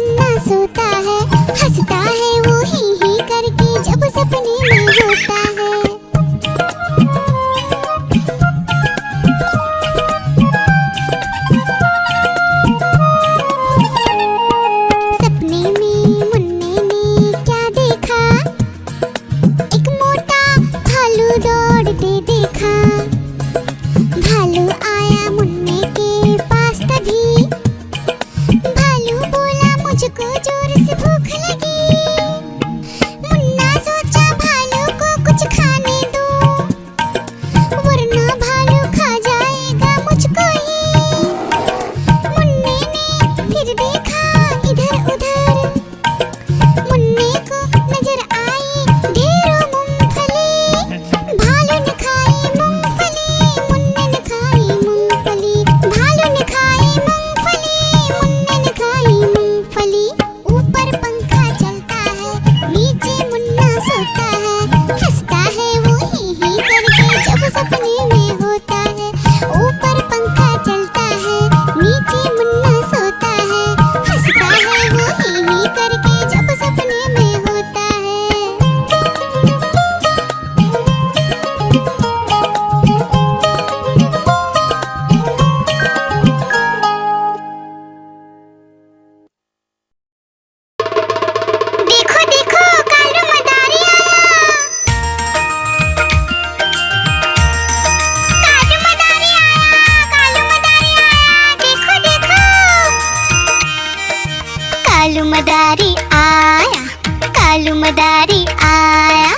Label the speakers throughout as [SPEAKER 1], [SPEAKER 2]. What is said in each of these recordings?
[SPEAKER 1] मुन्ना सोता है, हंसता है वो ही करके जब सपने में होता है। सपने में मुन्ने ने क्या देखा, एक मोटा भालू दौड़ते देखा। भालू आया मुन्ने के पास तभी, भालू बोला मुझको जोर से भूख लगी। मुन्ना सोचा भालू को कुछ खाने दो, वरना भालू खा जाएगा मुझको ही। मुन्ने ने फिर देखा इधर उधर, मुन्ने को नजर आई ढेरों मूंगफली। भालू ने खाई मूंगफली, मुन्ने ने खाई मूंगफली। भालू ने खाई मूंगफली, मुन्ने ने खाई मूंगफली। ऊपर पंखा चलता है, नीचे मुन्ना सोता है, हंसता है वो ही करके जब सपने में होता है। ऊपर पंखा चलता है, नीचे मुन्ना सोता है, हंसता है वो ही करके जब सपने में होता है। देखो देखो कालू मदारी आया, कालू मदारी आया, कालू मदारी आया, देखो देखो। कालू मदारी आया, कालू मदारी आया,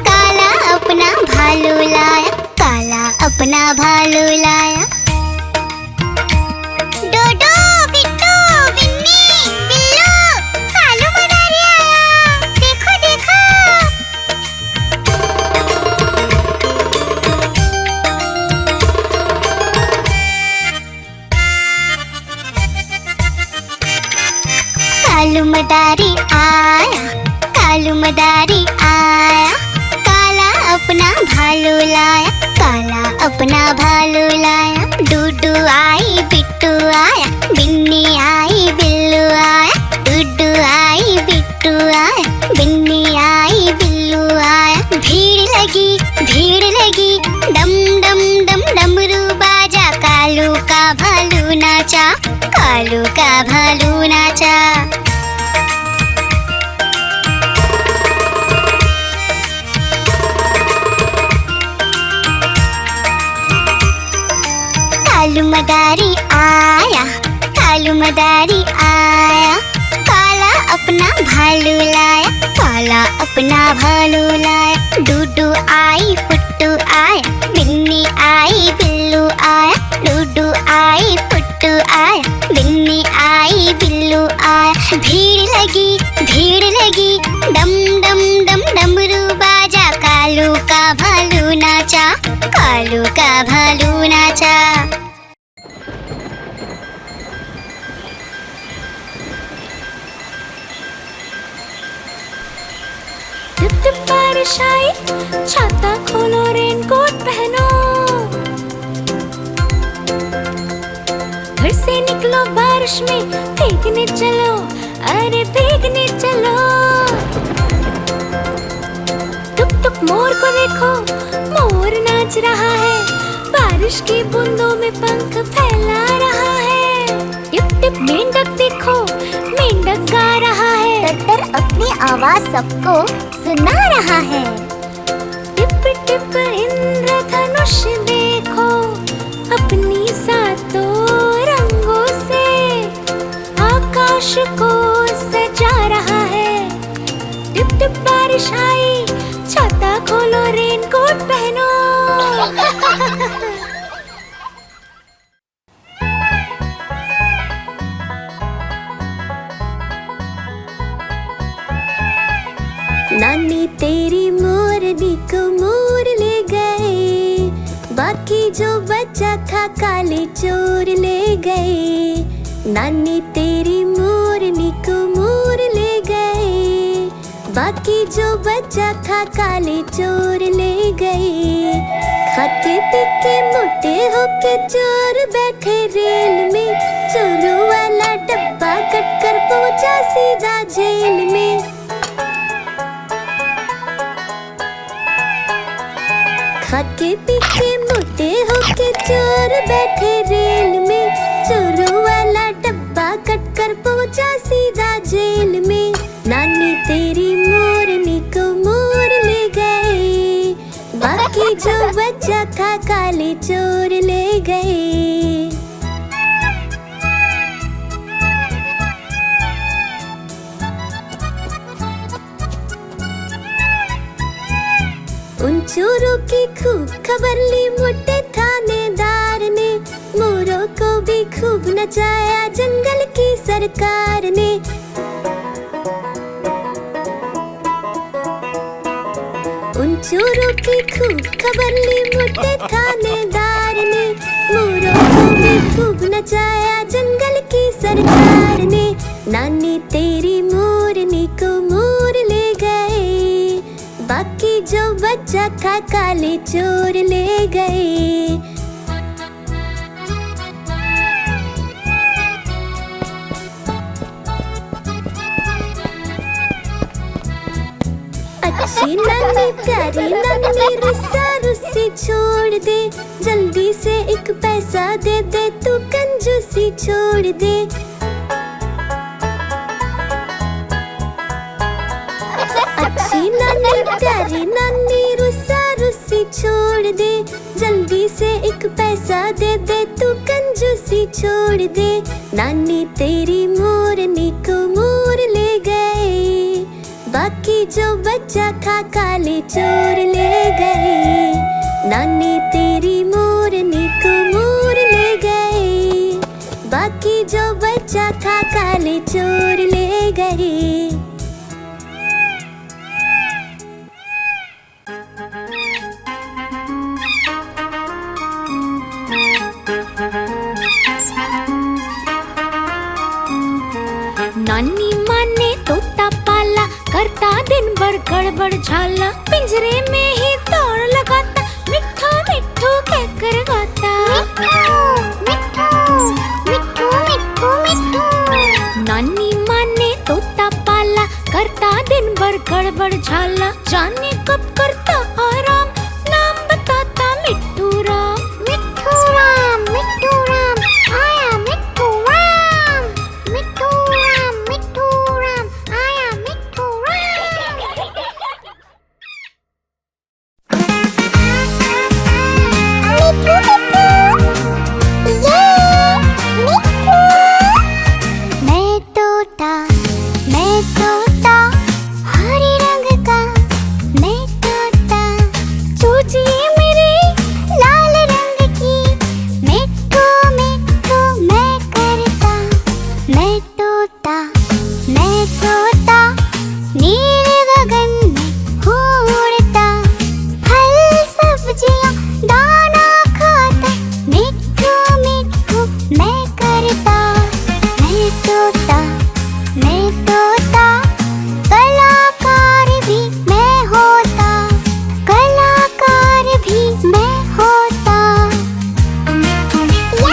[SPEAKER 1] काला अपना भालू लाया, काला अपना भालू लाया। डोडो बिट्टू बिन्नी बिल्लू, कालू मदारी आया, देखो देखो। कालू मदारी आया, कालू मदारी आया, काला अपना भालू लाया, काला अपना भालू लाया। डूडू आई बिट्टू आया, बिन्नी आई बिल्लू आया, डूडू आई बिट्टू आया, बिन्नी आई बिल्लू आया। भीड़ लगी डम डम डम डमरू बाजा, कालू का भालू नाचा, कालू का भालू नाचा। कालू मदारी आया, कालू मदारी आया, काला अपना भालू लाया, काला अपना भालू लाया। डूडू आई फुट्टू आया, बिन्नी आई बिल्लू आया, डूडू आई फुट्टू आया, बिन्नी आई बिल्लू आया। भीड़ लगी डम डम डम डमरू बाजा, कालू का भालू नाचा, कालू का भालू नाचा।
[SPEAKER 2] टिप टिप बारिश आई, छाता खोलो रेनकोट पहनो, घर से निकलो बारिश में भीगने चलो, अरे भीगने चलो। टुक टुक मोर को देखो, मोर नाच रहा है, बारिश की बूंदों में पंख फैला रहा है। टिप टिप मेंढक देखो, मेंढक गा रहा है,
[SPEAKER 1] टट्टर अपनी आवाज सबको सुना रहा है।
[SPEAKER 2] टिप टिप इंद्रधनुष देखो, अपनी सातों रंगों से आकाश को सजा रहा है। टिप टिप बारिश आई, छाता खोलो रेनकोट पहनो।
[SPEAKER 3] नानी तेरी मोरनी को मोर ले गए, बाकी जो बचा था काले चोर ले गए। नानी तेरी मोरनी को मोर ले गए, बाकी जो बचा था काले चोर ले गए। खाते पी के मोटे होके चोर बैठे रेल में, चोरों वाला डब्बा कट कर पहुंचा सीधा जेल में। खाके पी के मोटे होके चोर बैठे रेल में, चोरों वाला डब्बा कट कर पहुंचा सीधा जेल में। नानी तेरी मोरनी को मोर ले गए, बाकी जो बचा था काले चोर ले गए। उन चोरों की खूब खबर ली मोटे थानेदार ने, मोरों को भी खूब नचाया जंगल की सरकार ने। उन चोरों की खूब खबर ली मोटे थानेदार ने, मोरों को भी खूब नचाया जंगल की सरकार ने। नानी तेरी मोरनी को मोर ले गए, बाकी जो बचा था काले चोर ले गए। अच्छी नानी प्यारी नानी रुस्सा रुस्सी छोड़ दे, जल्दी से एक पैसा दे दे तू कंजूसी छोड़ दे। अच्छी नानी प्यारी नानी रुस्सा रुस्सी छोड़ दे, जल्दी से एक पैसा दे दे तू कंजूसी छोड़ दे। नानी तेरी मोरनी को मोर ले गए, बाकी जो बचा था काले चोर ले गए। नानी तेरी मोरनी को मोर ले गए, बाकी जो बचा था काले चोर ले गए।
[SPEAKER 2] नानी माँ ने तोता पाला, करता दिन भर गड़बड़ झाला, पिंजरे में ही दौड़ लगाता, मिट्ठू मिट्ठू कहकर गाता।
[SPEAKER 1] मिट्ठू मिट्ठू मिट्ठू मिट्ठू।
[SPEAKER 2] नानी माँ ने तोता पाला, करता दिन भर गड़बड़ झाला, जाने कब करता आराम, नाम बताता मिट्ठू राम।
[SPEAKER 1] मिट्ठू राम आया मिट्ठू राम, मिट्ठू राम आया मिट्ठू राम। मिट्ठू ये मिट्ठू। मैं तोता हरे रंग का, मैं तोता चूचिए मेरे लाल रंग की, मिट्ठू मिट्ठू मैं करता। मैं तोता नीले गगन में उड़ता, फल सब्जियां दाना खाता, मिट्ठू मिट्ठू मैं करता। मैं तोता कलाकार भी मैं होता, कलाकार भी मैं होता। याहू मिट्ठू।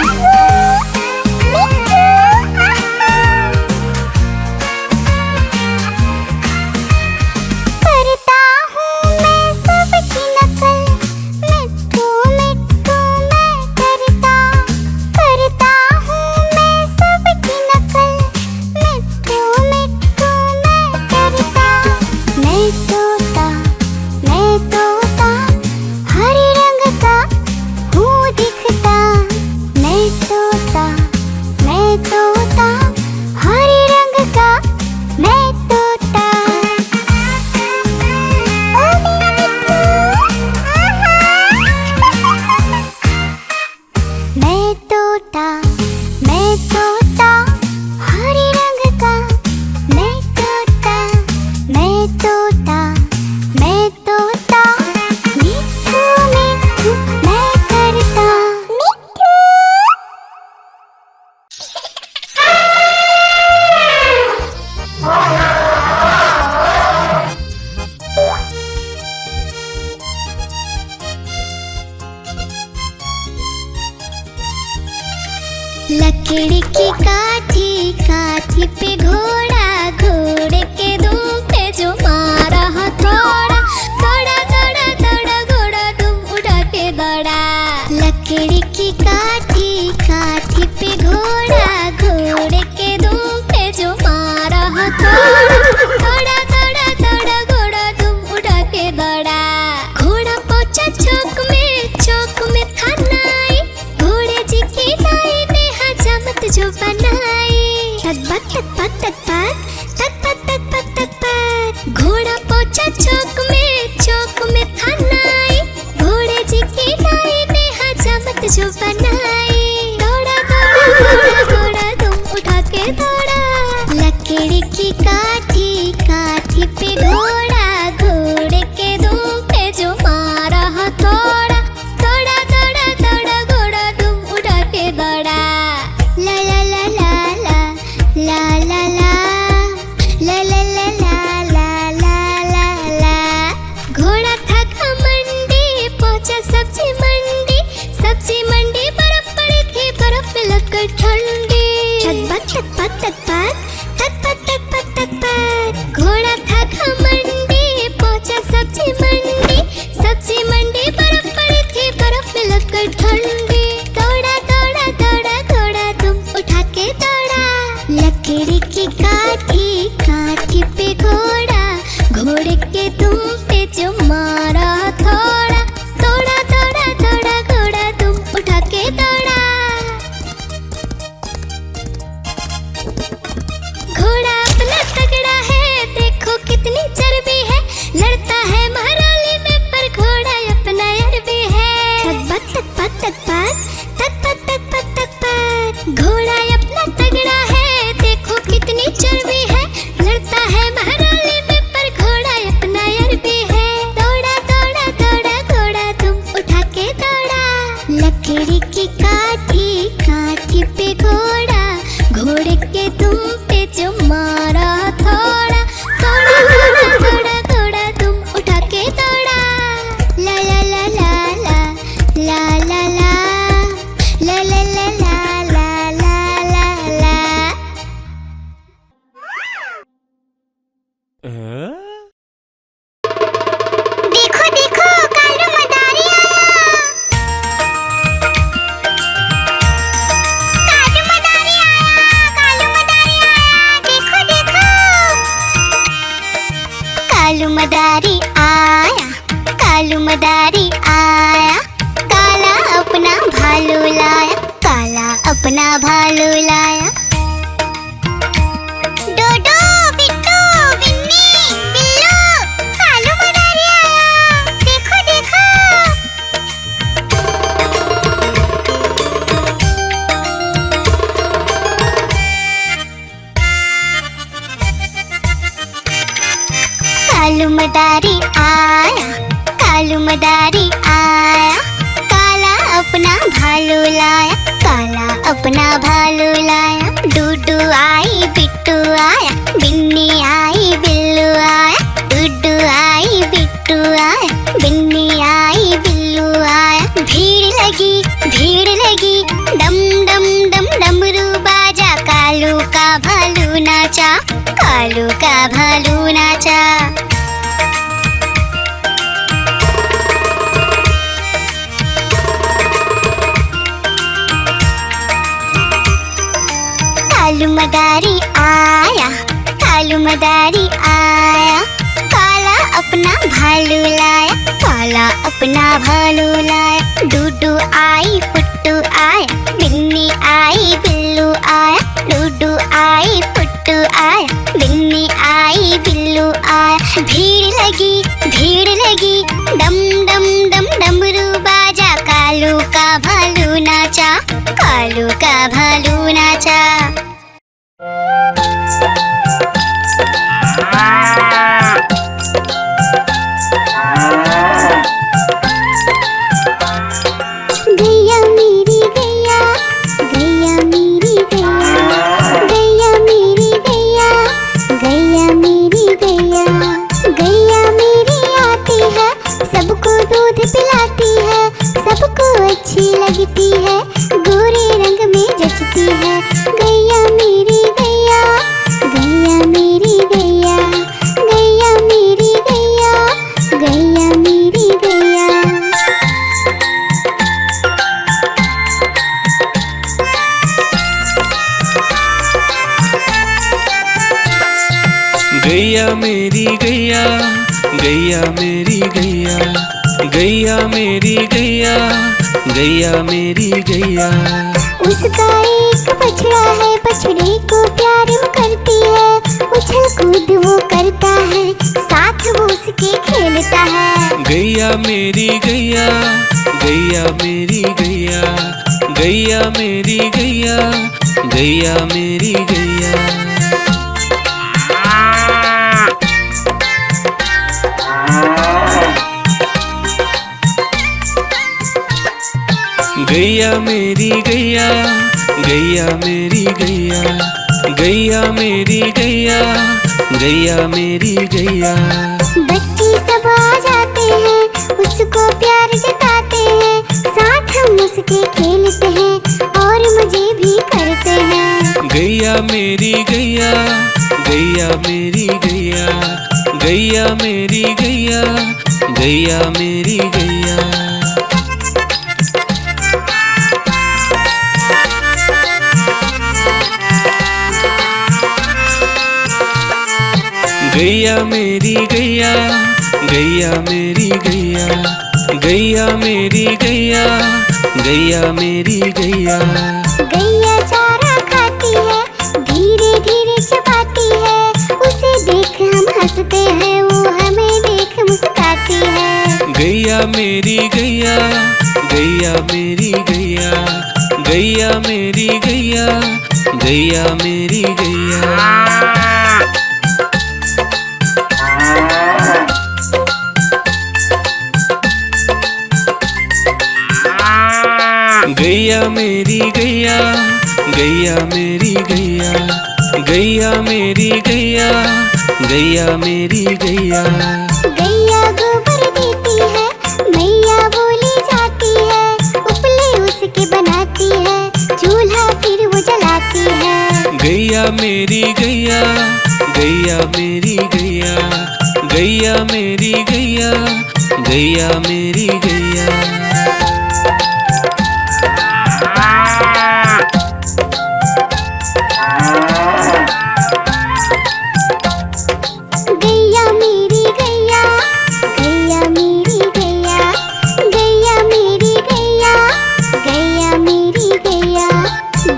[SPEAKER 3] तक पक तक पक तक पक तक पक तक पक। घोड़ा पहुंचा चौक में था नाई, घोड़े जी की नाई ने हजामत जो बनाई। दौड़ा दौड़ा दौड़ा दौड़ा तुम उठा के दौड़ा, लकड़ी की काठी काठी पे घोड़ा, घोड़े के दुम पे जो मारा हथौड़ा। दौड़ा दौड़ा दौड़ा घोड़ा तुम उठा के दौड़ा। ला ला ला ला ला ला ला ला ला ला ला ला ला ला ला। घोड़ा था घमंडी पहुंचा सब्जी मंडी बर्फ पड़ी थी, बर्फ में लगकर ठंडी। तक पक तक पक तक पक तक पक तक पक। घोड़ा था घमंडी पहुंचा सब्जी मंडी बर्फ पड़ी थी, बर्फ में लगकर ठंडी। दौड़ा दौड़ा दौड़ा घोड़ा तुम उठा के दौड़ा, लकड़ी की काठी काठी पे घोड़ा, घोड़े के दुम पे जो मारा थोड़ा। दौड़ा दौड़ा दौड़ा घोड़ा तुम उठा के दौड़ा। घोड़ा अपना तगड़ा है, देखो कितनी चर्बी है, लड़ता है महाराली में पर घोड़ा अपना अरबी है। तक पक तक पक तक पक तक पक तक पक। घोड़ा अपना तगड़ा है, देखो कितनी चर्बी है, लड़ता है महाराली में पर घोड़ा अपना अरबी है। दौड़ा दौड़ा दौड़ा घोड़ा तुम उठा के दौड़ा, लकड़ी की काठी काठी पे घोड़ा, घोड़े के दुम पे जो मारा थोड़ा। दौड़ा दौड़ा दौड़ा घोड़ा तुम उठा के दौड़ा। ला ला ला ला ला ला ला ला ला ला ला ला ला ला ला।
[SPEAKER 1] देखो देखो कालू मदारी आया, कालू मदारी आया, देखो देखो। कालू मदारी आया, कालू मदारी आया, काला अपना भालू लाया, काला अपना भालू लाया। डोडो बिट्टू बिन्नी बिल्लू, कालू मदारी आया, देखो देखो। कालू मदारी आया, कालू मदारी आया, काला अपना भालू लाया, काला अपना भालू लाया। डूडू आई बिट्टू आया, बिन्नी आई बिल्लू आया, डूडू आई बिट्टू आया, बिन्नी आई बिल्लू आया। भीड़ लगी डम डम डम डमरू बाजा, कालू का भालू नाचा, कालू का भालू नाचा। कालू मदारी आया, कालू मदारी आया, काला अपना भालू लाया, काला अपना भालू लाया। डूडू आई पुट्टू आया, बिन्नी आई बिल्लू आया, डूडू आई पुट्टू आया, बिन्नी आई बिल्लू आया। भीड़ लगी डम डम डम डमरू बाजा, कालू का भालू नाचा, कालू का भालू नाचा। गैया मेरी गैया, गैया मेरी गैया, गैया मेरी गैया, गैया मेरी गैया। गैया मेरी आती है, सबको दूध पिलाती है, सबको अच्छी लगती है, गोरे रंग में जचती है। गैया मेरी गैया, गैया मेरी गैया, गैया मेरी गैया, गैया मेरी गैया।
[SPEAKER 4] गैया मेरी गैया, गैया मेरी गैया, गैया मेरी गैया, गैया मेरी गैया।
[SPEAKER 1] उसका एक बछड़ा है, बछड़े को प्यार वो करती है। उछल कूद वो करता है, साथ वो उसके खेलता है।
[SPEAKER 4] गैया मेरी गैया, गैया मेरी गैया, गैया मेरी गैया, गैया मेरी गैया। गैया मेरी गैया, गैया मेरी गैया, गैया मेरी गैया, गैया मेरी गैया।
[SPEAKER 1] बच्चे सब आ जाते हैं, उसको प्यार जताते हैं, साथ हम उसके खेलते हैं और मजे भी करते हैं।
[SPEAKER 4] गैया मेरी गैया, गैया मेरी गैया, गैया मेरी गैया, गैया मेरी गैया। गैया मेरी गैया, गैया मेरी गैया, गैया मेरी गैया, गैया मेरी गैया।
[SPEAKER 1] गैया चारा खाती है, धीरे धीरे चबाती है, उसे देख हम हंसते हैं, वो हमें देख मुस्कुराती है।
[SPEAKER 4] गैया मेरी गैया, गैया मेरी गैया, गैया मेरी गैया, गैया मेरी गैया। गैया मेरी गैया, गैया मेरी गैया, गैया मेरी गैया, गैया मेरी गैया।
[SPEAKER 1] गैया गोबर देती है, मैया बोली जाती है, उपले उसके बनाती है, चूल्हा फिर वो जलाती है।
[SPEAKER 4] गैया मेरी गैया, गैया मेरी गैया, गैया मेरी गैया, गैया मेरी गैया।
[SPEAKER 1] गैया मेरी गैया, गैया मेरी गैया, गैया मेरी गैया, गैया मेरी गैया।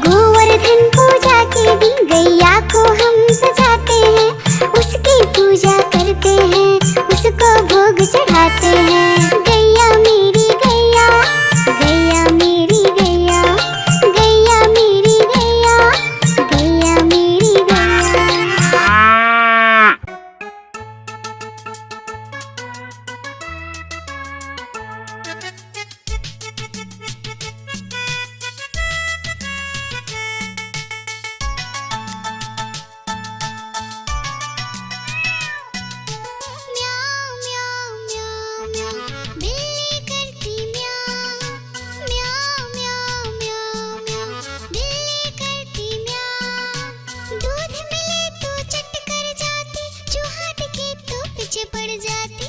[SPEAKER 1] गोवर्धन पूजा के दिन गैया को हम सजाते हैं, उसकी पूजा करते हैं, उसको भोग चढ़ाते हैं। गैया मेरी गैया, गैया मेरी गैया, गैया मेरी गैया, गैया मेरी गैया। म्याऊं म्याऊं म्याऊं म्याऊं, बिल्ली करती म्याऊं। म्याऊं म्याऊं म्याऊं म्याऊं, बिल्ली करती म्याऊं। दूध मिले तो चट कर जाती, चूहा दिखे तो पीछे पड़ जाती।